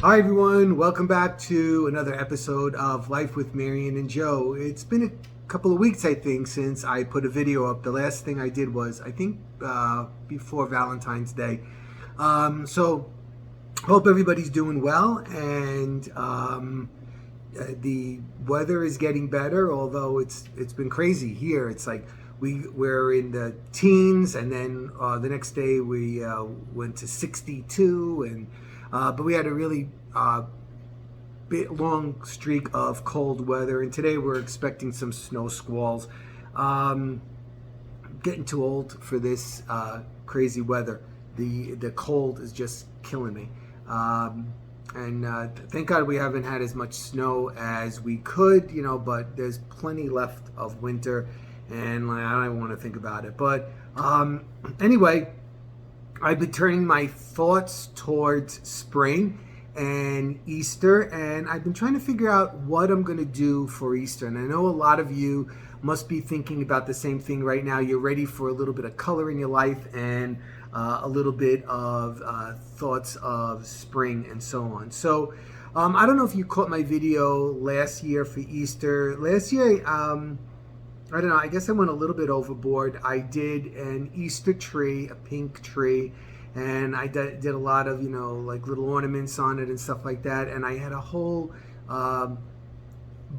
Hi everyone, welcome back to another episode of Life with Marion and Joe. It's been a couple of weeks, I think, since I put a video up. The last thing I did was, I think, before Valentine's Day. So, hope everybody's doing well, and the weather is getting better, although it's been crazy here. It's like we're in the teens, and then the next day we went to 62, and but we had a really long streak of cold weather, and today we're expecting some snow squalls. Getting too old for this crazy weather. The cold is just killing me. And thank God we haven't had as much snow as we could, but there's plenty left of winter, and I don't want to think about it. But anyway, I've been turning my thoughts towards spring and Easter, and I've been trying to figure out what I'm going to do for Easter. And I know a lot of you must be thinking about the same thing right now. You're ready for a little bit of color in your life and a little bit of thoughts of spring and so on. So I don't know if you caught my video last year for Easter. Last year, I don't know, I guess I went a little bit overboard. I did an Easter tree, a pink tree, and I did a lot of, like little ornaments on it and stuff like that. And I had a whole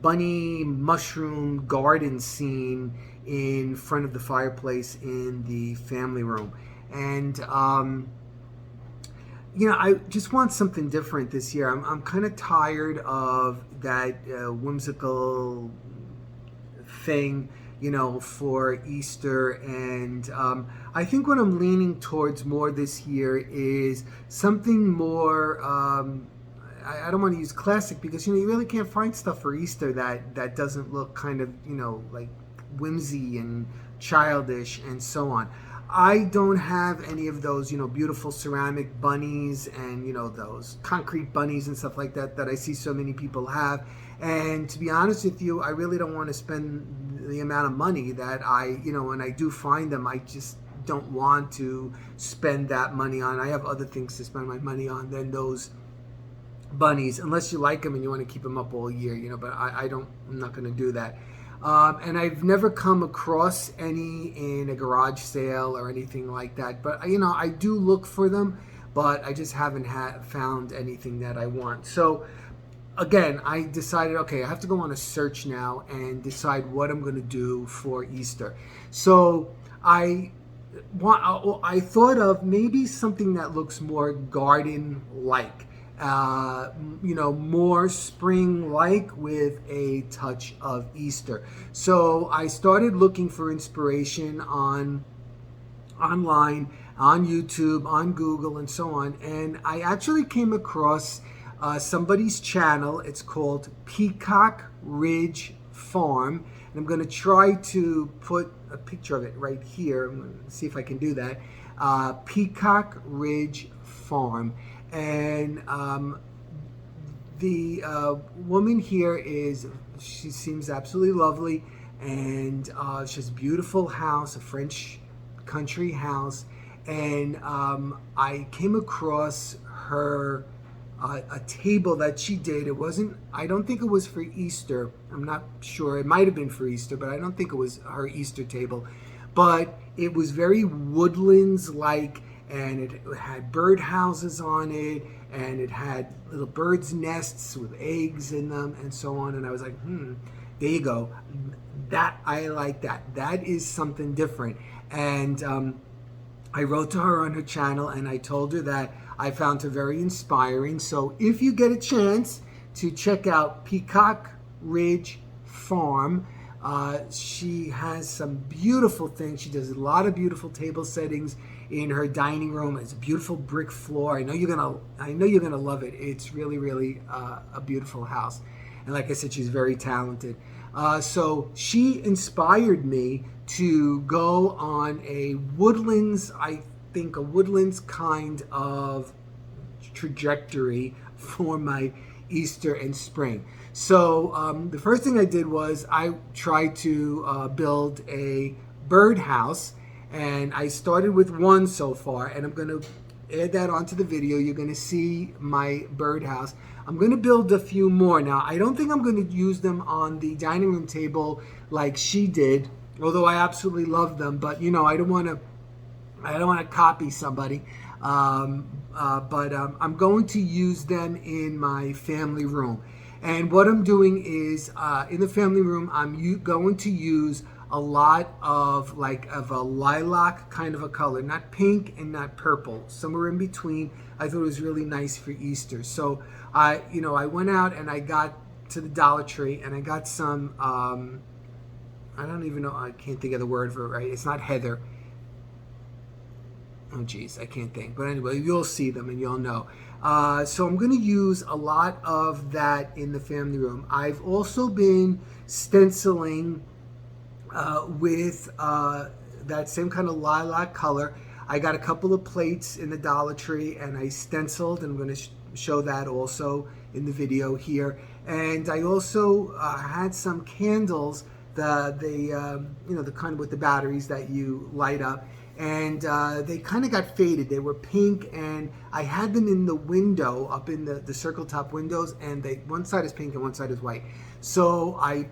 bunny mushroom garden scene in front of the fireplace in the family room. And, I just want something different this year. I'm kind of tired of that whimsical thing, for Easter. And I think what I'm leaning towards more this year is something more, I don't want to use classic, because, you really can't find stuff for Easter that doesn't look kind of, like whimsy and childish and so on. I don't have any of those, beautiful ceramic bunnies and, those concrete bunnies and stuff like that I see so many people have. And to be honest with you, I really don't want to spend the amount of money that when I do find them, I just don't want to spend that money on. I have other things to spend my money on than those bunnies, unless you like them and you want to keep them up all year, but I'm not going to do that. And I've never come across any in a garage sale or anything like that. But, I do look for them, but I just haven't found anything that I want. So, again, I decided, okay, I have to go on a search now and decide what I'm going to do for Easter. So I thought of maybe something that looks more garden-like. More spring-like with a touch of Easter. So I started looking for inspiration online, on YouTube, on Google, and so on. And I actually came across somebody's channel. It's called Peacock Ridge Farm. And I'm going to try to put a picture of it right here. I'm going to see if I can do that. Peacock Ridge Farm. And the woman here she seems absolutely lovely, and she has a beautiful house, a French country house. And I came across her a table that she did. I don't think it was for Easter. I'm not sure. It might have been for Easter, but I don't think it was her Easter table. But it was very woodlands-like, and it had bird houses on it, and it had little birds' nests with eggs in them and so on. And I was like, there you go. I like that. That is something different. And I wrote to her on her channel, and I told her that I found her very inspiring. So if you get a chance to check out Peacock Ridge Farm, she has some beautiful things. She does a lot of beautiful table settings in her dining room. It's a beautiful brick floor. I know you're gonna love it. It's really, really a beautiful house. And like I said, she's very talented. So she inspired me to go on a woodlands kind of trajectory for my Easter and spring. So the first thing I did was I tried to build a birdhouse, and I started with one so far, and I'm going to add that onto the video. You're going to see my birdhouse. I'm going to build a few more. Now, I don't think I'm going to use them on the dining room table like she did, although I absolutely love them. But, I don't want to copy somebody. But I'm going to use them in my family room. And what I'm doing is, in the family room, I'm going to use a lot of a lilac kind of a color, not pink and not purple, somewhere in between. I thought it was really nice for Easter. So I went out and I got to the Dollar Tree and I got some, I don't even know, I can't think of the word for it, right? It's not heather. Oh geez, I can't think. But anyway, you'll see them and you'll know. So I'm going to use a lot of that in the family room. I've also been stenciling with that same kind of lilac color. I got a couple of plates in the Dollar Tree and I stenciled, and I'm going to show that also in the video here. And I also had some candles, the kind of with the batteries that you light up. And they kind of got faded. They were pink, and I had them in the window, up in the circle top windows, and one side is pink and one side is white. So I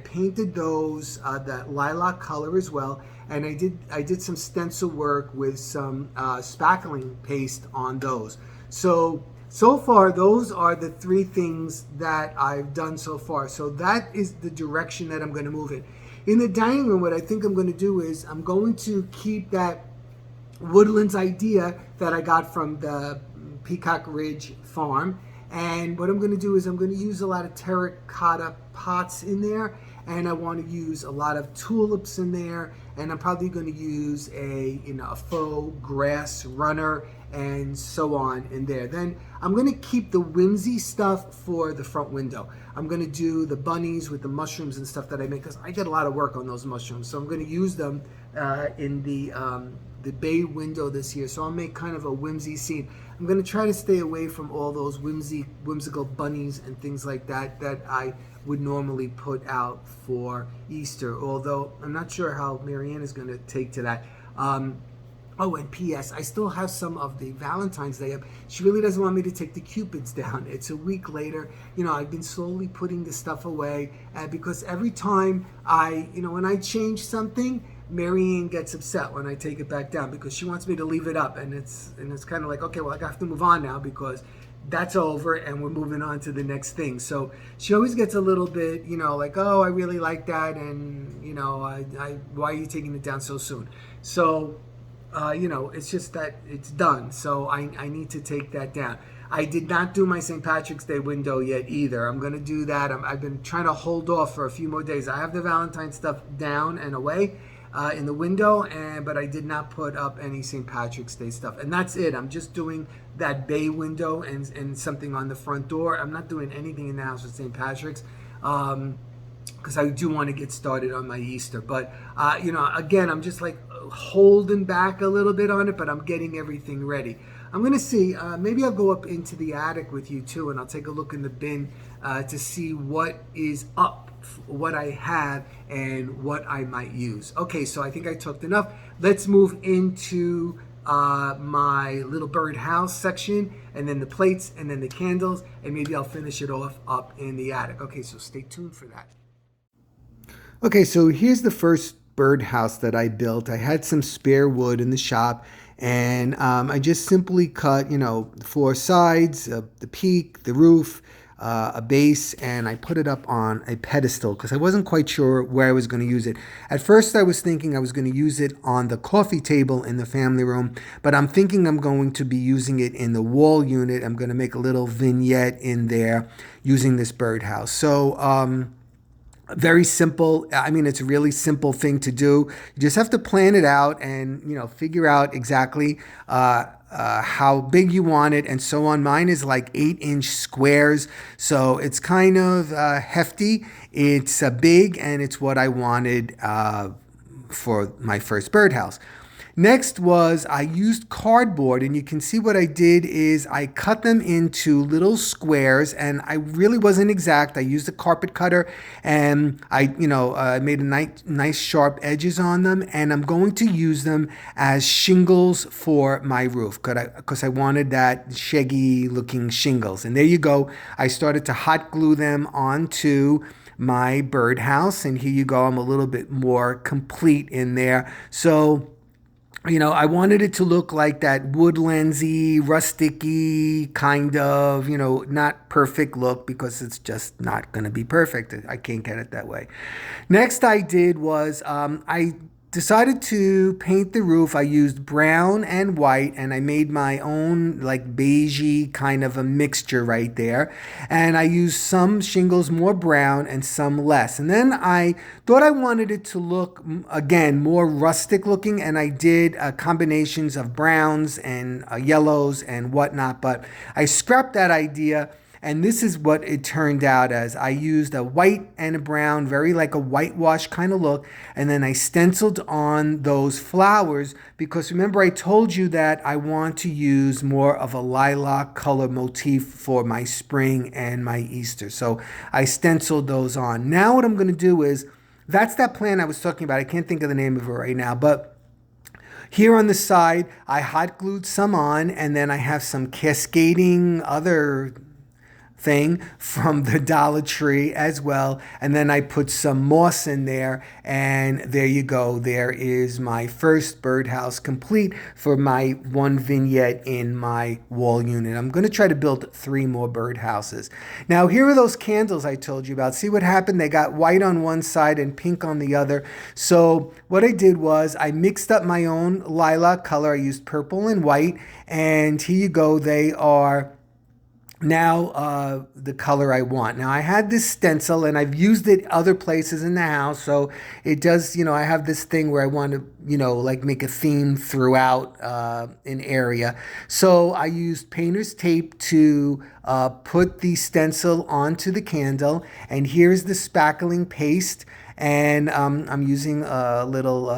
painted those that lilac color as well, and I did some stencil work with some spackling paste on those. So far, those are the three things that I've done so far. So that is the direction that I'm going to move in. In the dining room, what I think I'm going to do is I'm going to keep that woodlands idea that I got from the Peacock Ridge farm. And what I'm going to do is I'm going to use a lot of terracotta pots in there. And I want to use a lot of tulips in there. And I'm probably going to use a faux grass runner and so on in there. Then I'm going to keep the whimsy stuff for the front window. I'm going to do the bunnies with the mushrooms and stuff that I make, because I get a lot of work on those mushrooms. So I'm going to use them in the bay window this year. So I'll make kind of a whimsy scene. I'm going to try to stay away from all those whimsical bunnies and things like that I would normally put out for Easter, although I'm not sure how Marianne is going to take to that. Oh, and P.S. I still have some of the Valentine's Day up. She really doesn't want me to take the Cupids down. It's a week later. I've been slowly putting the stuff away because every time when I change something, Marianne gets upset when I take it back down because she wants me to leave it up. And it's kind of like, okay, well, I have to move on now because that's over and we're moving on to the next thing. So she always gets a little bit, like, oh, I really like that. And, why are you taking it down so soon? So, it's just that it's done. So I need to take that down. I did not do my St. Patrick's Day window yet either. I'm going to do that. I've been trying to hold off for a few more days. I have the Valentine stuff down and away in the window, but I did not put up any St. Patrick's Day stuff. And that's it. I'm just doing that bay window and something on the front door. I'm not doing anything in the house with St. Patrick's. Because I do want to get started on my Easter. But, again, I'm just like holding back a little bit on it, but I'm getting everything ready. I'm going to see, maybe I'll go up into the attic with you too, and I'll take a look in the bin to see what is up, what I have, and what I might use. Okay, so I think I talked enough. Let's move into my little bird house section, and then the plates, and then the candles, and maybe I'll finish it off up in the attic. Okay, so stay tuned for that. Okay, so here's the first birdhouse that I built. I had some spare wood in the shop, and I just simply cut, the four sides, the peak, the roof, a base, and I put it up on a pedestal because I wasn't quite sure where I was going to use it. At first, I was thinking I was going to use it on the coffee table in the family room, but I'm thinking I'm going to be using it in the wall unit. I'm going to make a little vignette in there using this birdhouse. So, very simple. I mean, it's a really simple thing to do. You just have to plan it out and, figure out exactly how big you want it and so on. Mine is like 8-inch squares. So it's kind of hefty. It's big, and it's what I wanted for my first birdhouse. Next was I used cardboard, and you can see what I did is I cut them into little squares, and I really wasn't exact. I used a carpet cutter, and I made a nice sharp edges on them, and I'm going to use them as shingles for my roof because I wanted that shaggy looking shingles. And there you go. I started to hot glue them onto my birdhouse, and here you go. I'm a little bit more complete in there. So I wanted it to look like that woodlandsy, rusticy kind of, not perfect look because it's just not going to be perfect. I can't get it that way. Next I did was I decided to paint the roof. I used brown and white, and I made my own like beigey kind of a mixture right there. And I used some shingles more brown and some less. And then I thought I wanted it to look, again, more rustic looking, and I did combinations of browns and yellows and whatnot, but I scrapped that idea. And this is what it turned out as. I used a white and a brown, very like a whitewash kind of look. And then I stenciled on those flowers because remember I told you that I want to use more of a lilac color motif for my spring and my Easter. So I stenciled those on. Now what I'm going to do is, that's that plant I was talking about. I can't think of the name of it right now, but here on the side, I hot glued some on, and then I have some cascading other thing from the Dollar Tree as well, and then I put some moss in there, and there you go. There is my first birdhouse complete for my one vignette in my wall unit. I'm going to try to build 3 more birdhouses. Now here are those candles I told you about. See what happened? They got white on one side and pink on the other. So what I did was I mixed up my own lilac color. I used purple and white, and here you go. They are now the color I want. Now I had this stencil and I've used it other places in the house, so it does, I have this thing where I want to, like make a theme throughout an area. So I used painter's tape to put the stencil onto the candle, and here's the spackling paste, and I'm using a little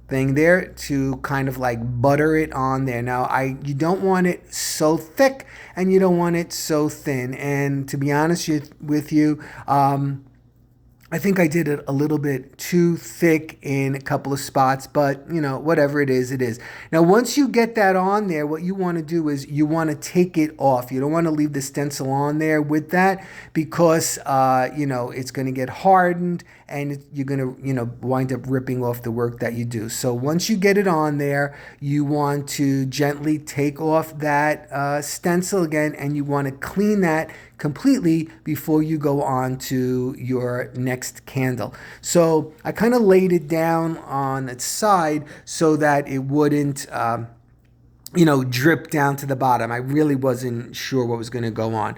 thing there to kind of like butter it on there. Now you don't want it so thick and you don't want it so thin. And to be honest with you, I think I did it a little bit too thick in a couple of spots, but whatever it is, it is. Now, once you get that on there, what you want to do is you want to take it off. You don't want to leave the stencil on there with that because, it's going to get hardened and you're going to, wind up ripping off the work that you do. So once you get it on there, you want to gently take off that stencil again, and you want to clean that completely before you go on to your next candle. So I kind of laid it down on its side so that it wouldn't drip down to the bottom. I really wasn't sure what was going to go on.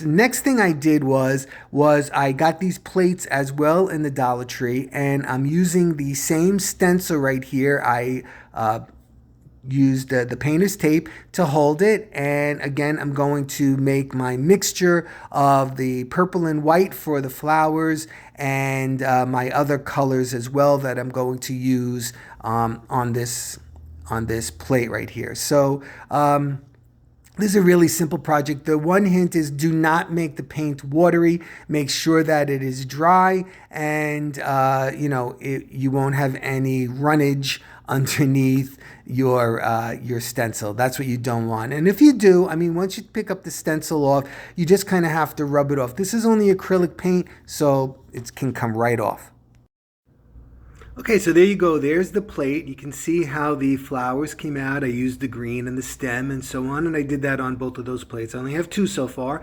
Next thing I did was I got these plates as well in the Dollar Tree, and I'm using the same stencil right here. I used the painter's tape to hold it, and again I'm going to make my mixture of the purple and white for the flowers and my other colors as well that I'm going to use on this plate right here. So this is a really simple project. The one hint is do not make the paint watery. Make sure that it is dry, and you won't have any runnage underneath your stencil. That's what you don't want. And if you do, once you pick up the stencil off, you just kind of have to rub it off. This is only acrylic paint, so it can come right off. Okay, so there you go. There's the plate. You can see how the flowers came out. I used the green and the stem and so on, and I did that on both of those plates. I only have 2 so far.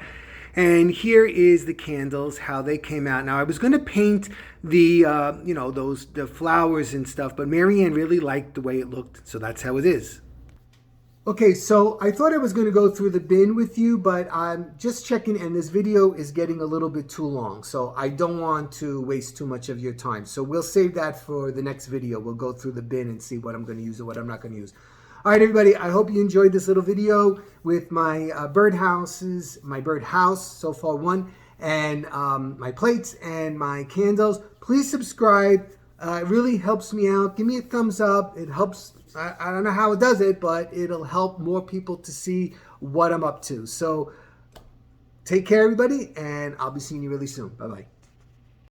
And here is the candles, how they came out. Now, I was going to paint the, the flowers and stuff, but Marianne really liked the way it looked, so that's how it is. Okay, so I thought I was going to go through the bin with you, but I'm just checking, and this video is getting a little bit too long, so I don't want to waste too much of your time. So we'll save that for the next video. We'll go through the bin and see what I'm going to use and what I'm not going to use. All right, everybody, I hope you enjoyed this little video with my birdhouses, my birdhouse, so far one, and my plates and my candles. Please subscribe. It really helps me out. Give me a thumbs up. It helps. I don't know how it does it, but it'll help more people to see what I'm up to. So take care, everybody, and I'll be seeing you really soon. Bye-bye.